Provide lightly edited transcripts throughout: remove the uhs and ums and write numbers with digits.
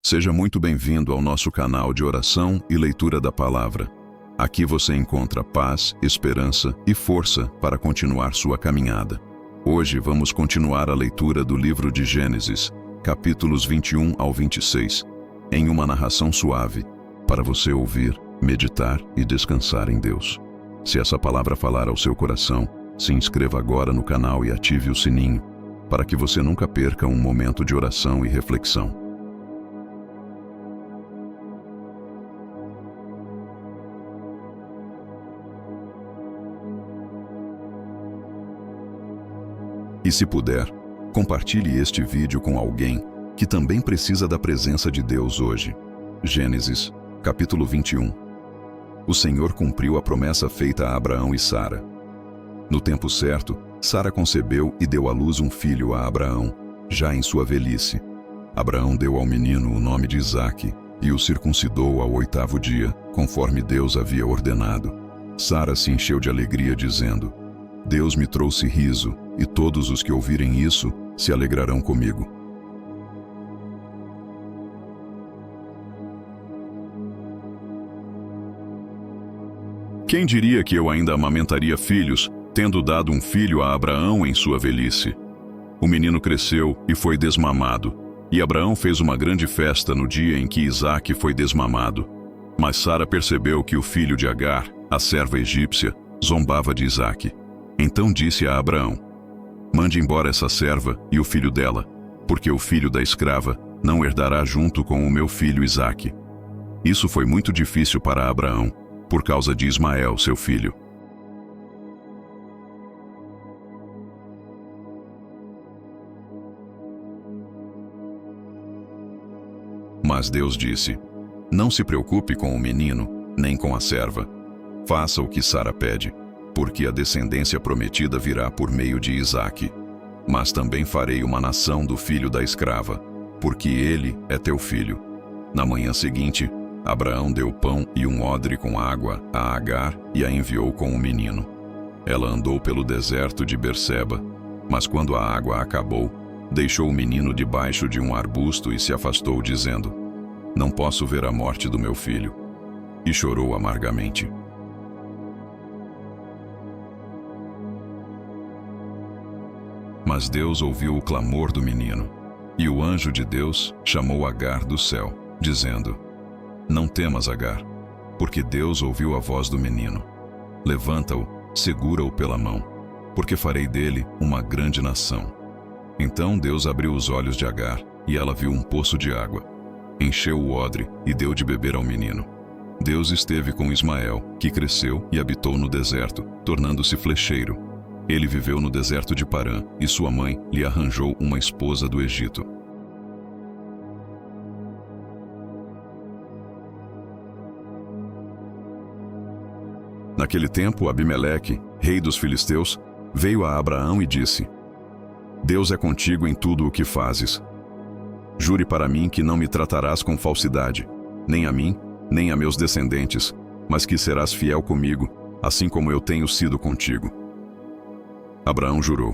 Seja muito bem-vindo ao nosso canal de oração e leitura da palavra. Aqui você encontra paz, esperança e força para continuar sua caminhada. Hoje vamos continuar a leitura do livro de Gênesis, capítulos 21 ao 26, em uma narração suave, para você ouvir, meditar e descansar em Deus. Se essa palavra falar ao seu coração, se inscreva agora no canal e ative o sininho, para que você nunca perca um momento de oração e reflexão. E se puder, compartilhe este vídeo com alguém que também precisa da presença de Deus hoje. Gênesis, capítulo 21. O Senhor cumpriu a promessa feita a Abraão e Sara. No tempo certo, Sara concebeu e deu à luz um filho a Abraão, já em sua velhice. Abraão deu ao menino o nome de Isaque e o circuncidou ao 8º dia, conforme Deus havia ordenado. Sara se encheu de alegria, dizendo: Deus me trouxe riso, e todos os que ouvirem isso se alegrarão comigo. Quem diria que eu ainda amamentaria filhos, tendo dado um filho a Abraão em sua velhice? O menino cresceu e foi desmamado, e Abraão fez uma grande festa no dia em que Isaque foi desmamado. Mas Sara percebeu que o filho de Agar, a serva egípcia, zombava de Isaque. Então disse a Abraão: Mande embora essa serva e o filho dela, porque o filho da escrava não herdará junto com o meu filho Isaque. Isso foi muito difícil para Abraão, por causa de Ismael, seu filho. Mas Deus disse: Não se preocupe com o menino, nem com a serva. Faça o que Sara pede, porque a descendência prometida virá por meio de Isaque. Mas também farei uma nação do filho da escrava, porque ele é teu filho. Na manhã seguinte, Abraão deu pão e um odre com água a Agar e a enviou com o menino. Ela andou pelo deserto de Berseba, mas quando a água acabou, deixou o menino debaixo de um arbusto e se afastou, dizendo: Não posso ver a morte do meu filho. E chorou amargamente. Mas Deus ouviu o clamor do menino, e o anjo de Deus chamou Agar do céu, dizendo: Não temas, Agar, porque Deus ouviu a voz do menino. Levanta-o, segura-o pela mão, porque farei dele uma grande nação. Então Deus abriu os olhos de Agar, e ela viu um poço de água. Encheu o odre e deu de beber ao menino. Deus esteve com Ismael, que cresceu e habitou no deserto, tornando-se flecheiro. Ele viveu no deserto de Parã, e sua mãe lhe arranjou uma esposa do Egito. Naquele tempo, Abimeleque, rei dos filisteus, veio a Abraão e disse: Deus é contigo em tudo o que fazes. Jure para mim que não me tratarás com falsidade, nem a mim, nem a meus descendentes, mas que serás fiel comigo, assim como eu tenho sido contigo. Abraão jurou.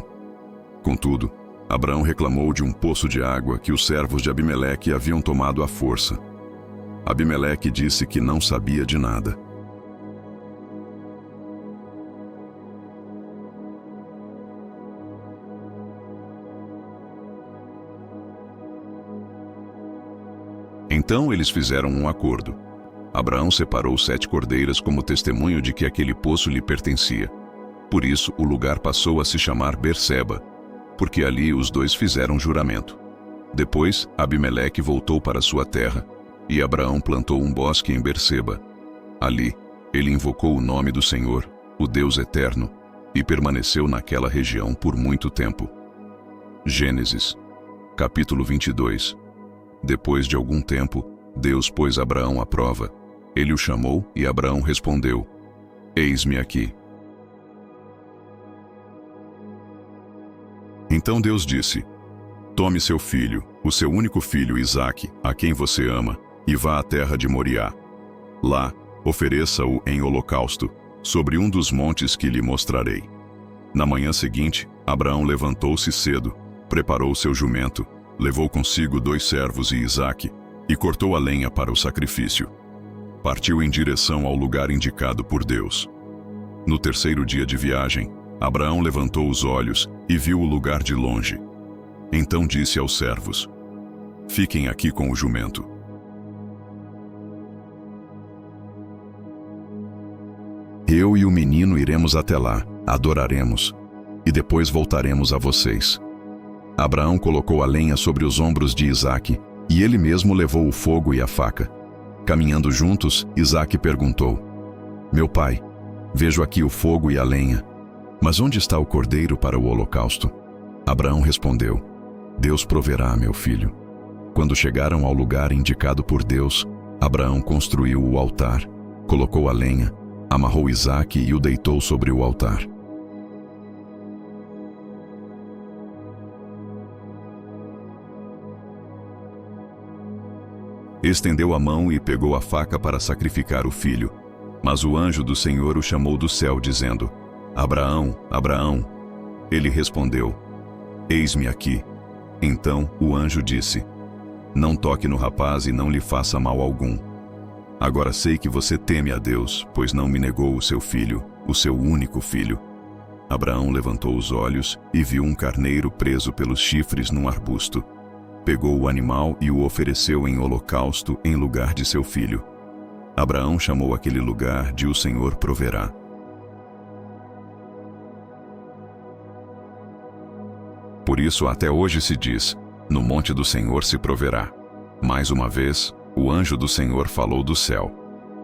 Contudo, Abraão reclamou de um poço de água que os servos de Abimeleque haviam tomado à força. Abimeleque disse que não sabia de nada. Então eles fizeram um acordo. Abraão separou 7 cordeiras como testemunho de que aquele poço lhe pertencia. Por isso o lugar passou a se chamar Berseba, porque ali os dois fizeram juramento. Depois Abimeleque voltou para sua terra, e Abraão plantou um bosque em Berseba. Ali ele invocou o nome do Senhor, o Deus eterno, e permaneceu naquela região por muito tempo. Gênesis, capítulo 22. Depois de algum tempo, Deus pôs Abraão à prova. Ele o chamou e Abraão respondeu: Eis-me aqui. Então Deus disse: Tome seu filho, o seu único filho Isaque, a quem você ama, e vá à terra de Moriá. Lá, ofereça-o em holocausto, sobre um dos montes que lhe mostrarei. Na manhã seguinte, Abraão levantou-se cedo, preparou seu jumento, levou consigo 2 servos e Isaque, e cortou a lenha para o sacrifício. Partiu em direção ao lugar indicado por Deus. No terceiro dia de viagem, Abraão levantou os olhos e viu o lugar de longe. Então disse aos servos: "Fiquem aqui com o jumento." "Eu e o menino iremos até lá, adoraremos, e depois voltaremos a vocês." Abraão colocou a lenha sobre os ombros de Isaque, e ele mesmo levou o fogo e a faca. Caminhando juntos, Isaque perguntou: "Meu pai, vejo aqui o fogo e a lenha, mas onde está o cordeiro para o holocausto?" Abraão respondeu: "Deus proverá, meu filho." Quando chegaram ao lugar indicado por Deus, Abraão construiu o altar, colocou a lenha, amarrou Isaque e o deitou sobre o altar. Estendeu a mão e pegou a faca para sacrificar o filho. Mas o anjo do Senhor o chamou do céu, dizendo: "Abraão, Abraão." Ele respondeu: "Eis-me aqui." Então o anjo disse: "Não toque no rapaz e não lhe faça mal algum. Agora sei que você teme a Deus, pois não me negou o seu filho, o seu único filho." Abraão levantou os olhos e viu um carneiro preso pelos chifres num arbusto. Pegou o animal e o ofereceu em holocausto em lugar de seu filho. Abraão chamou aquele lugar de "O Senhor proverá." Por isso até hoje se diz: "No monte do Senhor se proverá." Mais uma vez, o anjo do Senhor falou do céu: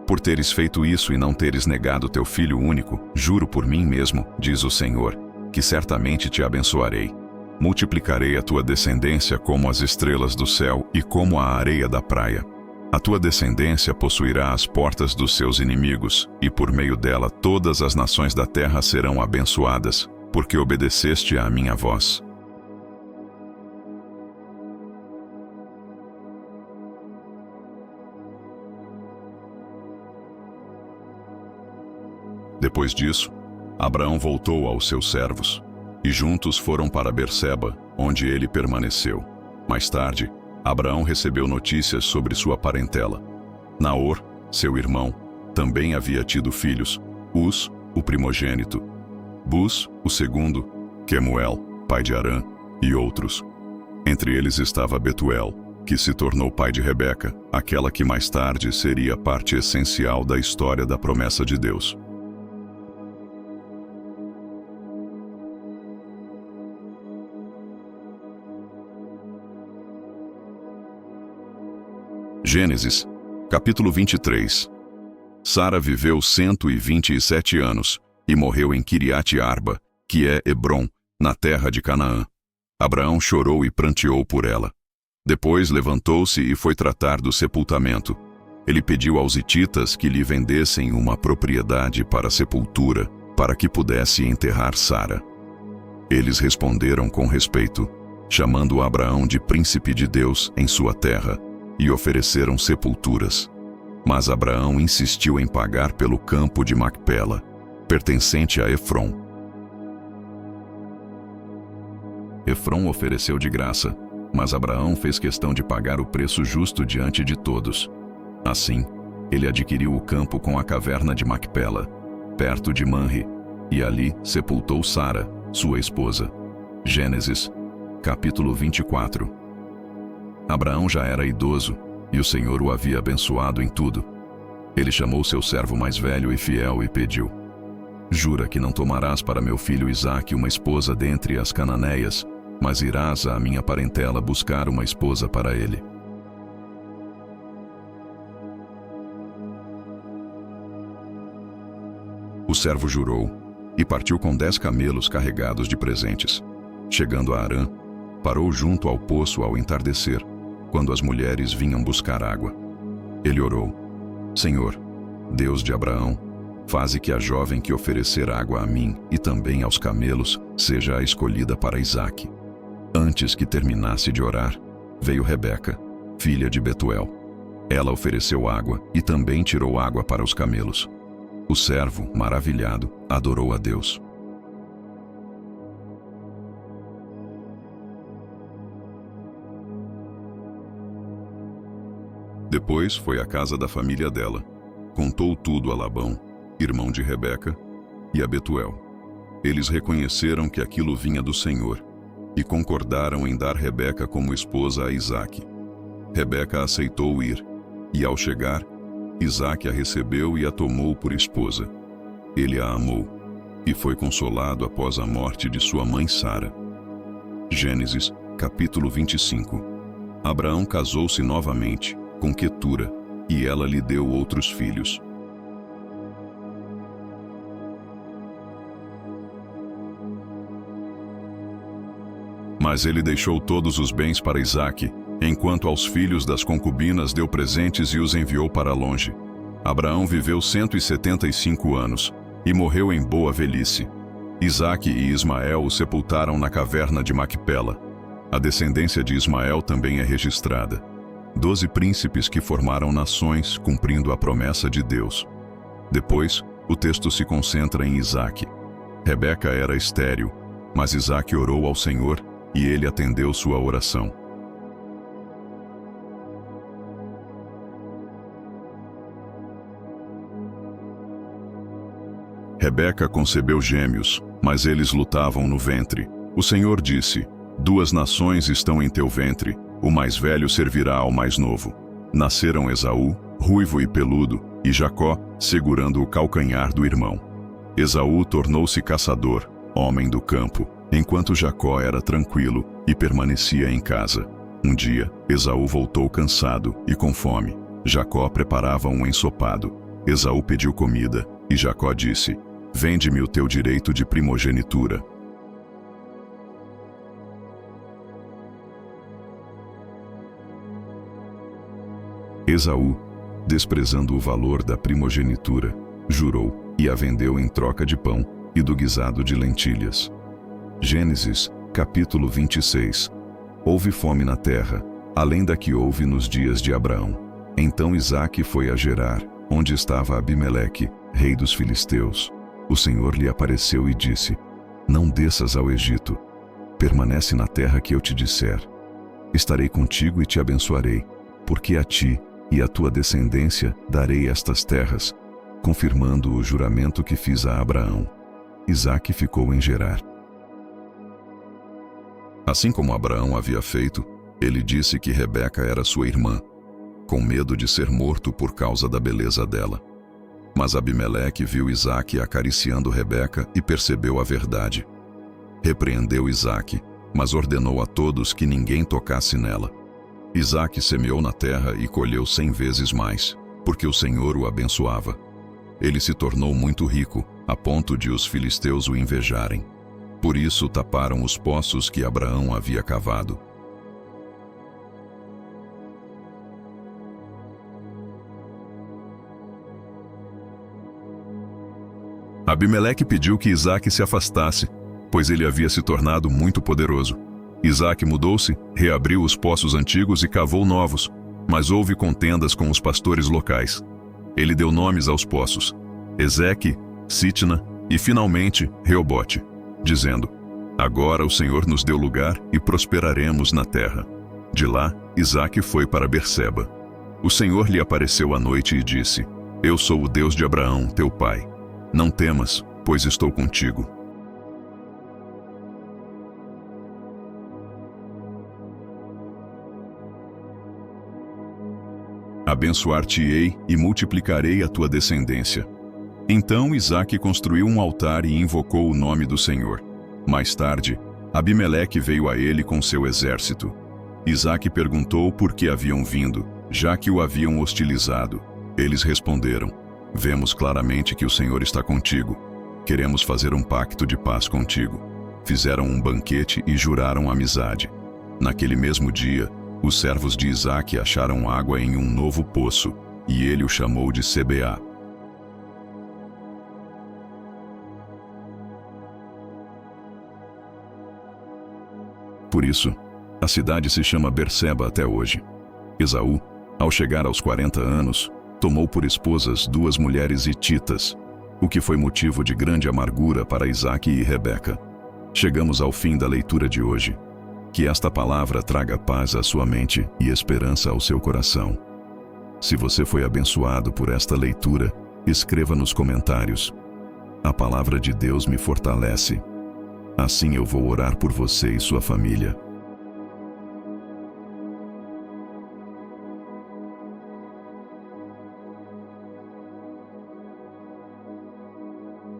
"Por teres feito isso e não teres negado teu filho único, juro por mim mesmo, diz o Senhor, que certamente te abençoarei. Multiplicarei a tua descendência como as estrelas do céu e como a areia da praia. A tua descendência possuirá as portas dos seus inimigos, e por meio dela todas as nações da terra serão abençoadas, porque obedeceste à minha voz." Depois disso, Abraão voltou aos seus servos, e juntos foram para Berseba, onde ele permaneceu. Mais tarde, Abraão recebeu notícias sobre sua parentela. Naor, seu irmão, também havia tido filhos: Uz, o primogênito; Buz, o segundo; Quemuel, pai de Arã, e outros. Entre eles estava Betuel, que se tornou pai de Rebeca, aquela que mais tarde seria parte essencial da história da promessa de Deus. Gênesis, capítulo 23. Sara viveu 127 anos e morreu em Quiriate Arba, que é Hebrom, na terra de Canaã. Abraão chorou e pranteou por ela. Depois levantou-se e foi tratar do sepultamento. Ele pediu aos hititas que lhe vendessem uma propriedade para sepultura, para que pudesse enterrar Sara. Eles responderam com respeito, chamando Abraão de príncipe de Deus em sua terra, e ofereceram sepulturas. Mas Abraão insistiu em pagar pelo campo de Macpela, pertencente a Efrom. Efrom ofereceu de graça, mas Abraão fez questão de pagar o preço justo diante de todos. Assim, ele adquiriu o campo com a caverna de Macpela, perto de Manre, e ali sepultou Sara, sua esposa. Gênesis, capítulo 24. Abraão já era idoso, e o Senhor o havia abençoado em tudo. Ele chamou seu servo mais velho e fiel e pediu: "Jura que não tomarás para meu filho Isaque uma esposa dentre as cananeias, mas irás à minha parentela buscar uma esposa para ele." O servo jurou, e partiu com 10 camelos carregados de presentes. Chegando a Harã, parou junto ao poço ao entardecer, quando as mulheres vinham buscar água. Ele orou: "Senhor, Deus de Abraão, faze que a jovem que oferecer água a mim e também aos camelos seja a escolhida para Isaque." Antes que terminasse de orar, veio Rebeca, filha de Betuel. Ela ofereceu água e também tirou água para os camelos. O servo, maravilhado, adorou a Deus. Depois foi à casa da família dela. Contou tudo a Labão, irmão de Rebeca, e a Betuel. Eles reconheceram que aquilo vinha do Senhor e concordaram em dar Rebeca como esposa a Isaque. Rebeca aceitou ir, e ao chegar, Isaque a recebeu e a tomou por esposa. Ele a amou e foi consolado após a morte de sua mãe Sara. Gênesis, capítulo 25. Abraão casou-se novamente com Quetura, e ela lhe deu outros filhos. Mas ele deixou todos os bens para Isaque, enquanto aos filhos das concubinas deu presentes e os enviou para longe. Abraão viveu 175 anos e morreu em boa velhice. Isaque e Ismael o sepultaram na caverna de Macpela. A descendência de Ismael também é registrada. 12 príncipes que formaram nações, cumprindo a promessa de Deus. Depois, o texto se concentra em Isaque. Rebeca era estéril, mas Isaque orou ao Senhor e ele atendeu sua oração. Rebeca concebeu gêmeos, mas eles lutavam no ventre. O Senhor disse: 2 nações estão em teu ventre, o mais velho servirá ao mais novo. Nasceram Esaú, ruivo e peludo, e Jacó, segurando o calcanhar do irmão. Esaú tornou-se caçador, homem do campo, enquanto Jacó era tranquilo e permanecia em casa. Um dia, Esaú voltou cansado e com fome. Jacó preparava um ensopado. Esaú pediu comida, e Jacó disse: vende-me o teu direito de primogenitura. Esaú, desprezando o valor da primogenitura, jurou e a vendeu em troca de pão e do guisado de lentilhas. Gênesis, capítulo 26. Houve fome na terra, além da que houve nos dias de Abraão. Então Isaque foi a Gerar, onde estava Abimeleque, rei dos filisteus. O Senhor lhe apareceu e disse: não desças ao Egito. Permanece na terra que eu te disser. Estarei contigo e te abençoarei, porque a ti e à tua descendência darei estas terras, confirmando o juramento que fiz a Abraão. Isaque ficou em Gerar. Assim como Abraão havia feito, ele disse que Rebeca era sua irmã, com medo de ser morto por causa da beleza dela. Mas Abimeleque viu Isaque acariciando Rebeca e percebeu a verdade. Repreendeu Isaque, mas ordenou a todos que ninguém tocasse nela. Isaque semeou na terra e colheu 100 vezes mais, porque o Senhor o abençoava. Ele se tornou muito rico, a ponto de os filisteus o invejarem. Por isso taparam os poços que Abraão havia cavado. Abimeleque pediu que Isaque se afastasse, pois ele havia se tornado muito poderoso. Isaque mudou-se, reabriu os poços antigos e cavou novos, mas houve contendas com os pastores locais. Ele deu nomes aos poços: Ezeque, Sitna e, finalmente, Reobote, dizendo: agora o Senhor nos deu lugar e prosperaremos na terra. De lá, Isaque foi para Berseba. O Senhor lhe apareceu à noite e disse: eu sou o Deus de Abraão, teu pai. Não temas, pois estou contigo. Abençoar-te-ei e multiplicarei a tua descendência. Então Isaque construiu um altar e invocou o nome do Senhor. Mais tarde, Abimeleque veio a ele com seu exército. Isaque perguntou por que haviam vindo, já que o haviam hostilizado. Eles responderam: vemos claramente que o Senhor está contigo. Queremos fazer um pacto de paz contigo. Fizeram um banquete e juraram amizade. Naquele mesmo dia, os servos de Isaque acharam água em um novo poço, e ele o chamou de Sebeá. Por isso, a cidade se chama Berseba até hoje. Esaú, ao chegar aos 40 anos, tomou por esposas 2 mulheres hititas, o que foi motivo de grande amargura para Isaque e Rebeca. Chegamos ao fim da leitura de hoje. Que esta palavra traga paz à sua mente e esperança ao seu coração. Se você foi abençoado por esta leitura, escreva nos comentários: a palavra de Deus me fortalece. Assim eu vou orar por você e sua família.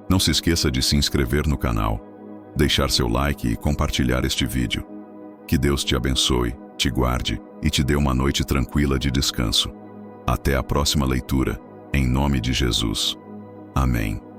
Não se esqueça de se inscrever no canal, deixar seu like e compartilhar este vídeo. Que Deus te abençoe, te guarde e te dê uma noite tranquila de descanso. Até a próxima leitura, em nome de Jesus. Amém.